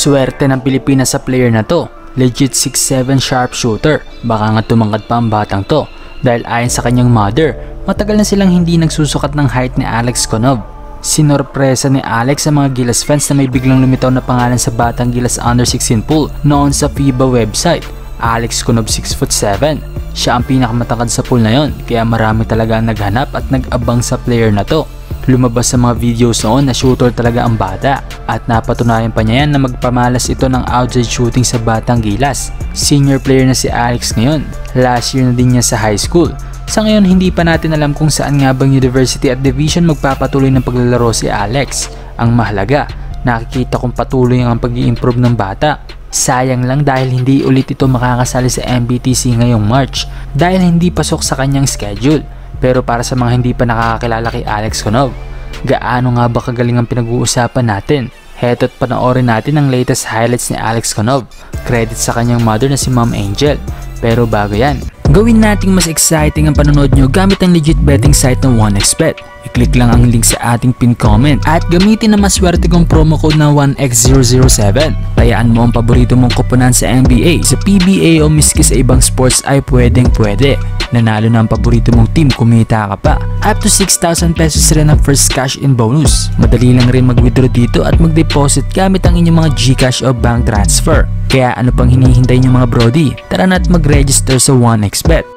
Swerte ng Pilipinas sa player na to. Legit 6'7 sharpshooter. Baka nga tumangkad pa ang batang to. Dahil ayon sa kanyang mother, matagal na silang hindi nagsusukat ng height ni Alex Conov. Sinorpresa ni Alex sa mga Gilas fans na may biglang lumitaw na pangalan sa batang Gilas Under 16 pool noon sa FIBA website. Alex Conov 6'7". Siya ang pinakamatangkad sa pool na yon, kaya marami talaga ang naghanap at nag-abang sa player na to. Lumabas sa mga videos noon na shooter talaga ang bata at napatunayan pa niya yan na magpamalas ito ng outside shooting sa batang Gilas. Senior player na si Alex ngayon, last year na din niya sa high school. Sa ngayon hindi pa natin alam kung saan nga bang university at division magpapatuloy ng paglalaro si Alex. Ang mahalaga, nakikita kong patuloy ang pag-i-improve ng bata. Sayang lang dahil hindi ulit ito makakasali sa MBTC ngayong March dahil hindi pasok sa kanyang schedule. Pero para sa mga hindi pa nakakakilala kay Alex Conov, gaano nga ba kagaling ang pinag-uusapan natin? Heto't panoorin natin ang latest highlights ni Alex Conov. Credit sa kanyang mother na si Ma'am Angel. Pero bago yan, gawin nating mas exciting ang panonood nyo gamit ang legit betting site ng 1xBet. I-click lang ang link sa ating pin comment at gamitin ang maswerte kong promo code na 1x007. Tayaan mo ang paborito mong koponan sa NBA, sa PBA o miski sa ibang sports ay pwedeng-pwede. Nanalo na ang paborito mong team, kumita ka pa. Up to 6,000 pesos rin ang first cash in bonus. Madali lang rin mag-withdraw dito at mag-deposit gamit ang inyong mga GCash o bank transfer. Kaya ano pang hinihintay nyo mga brody? Tara na't mag-register sa 1xBet.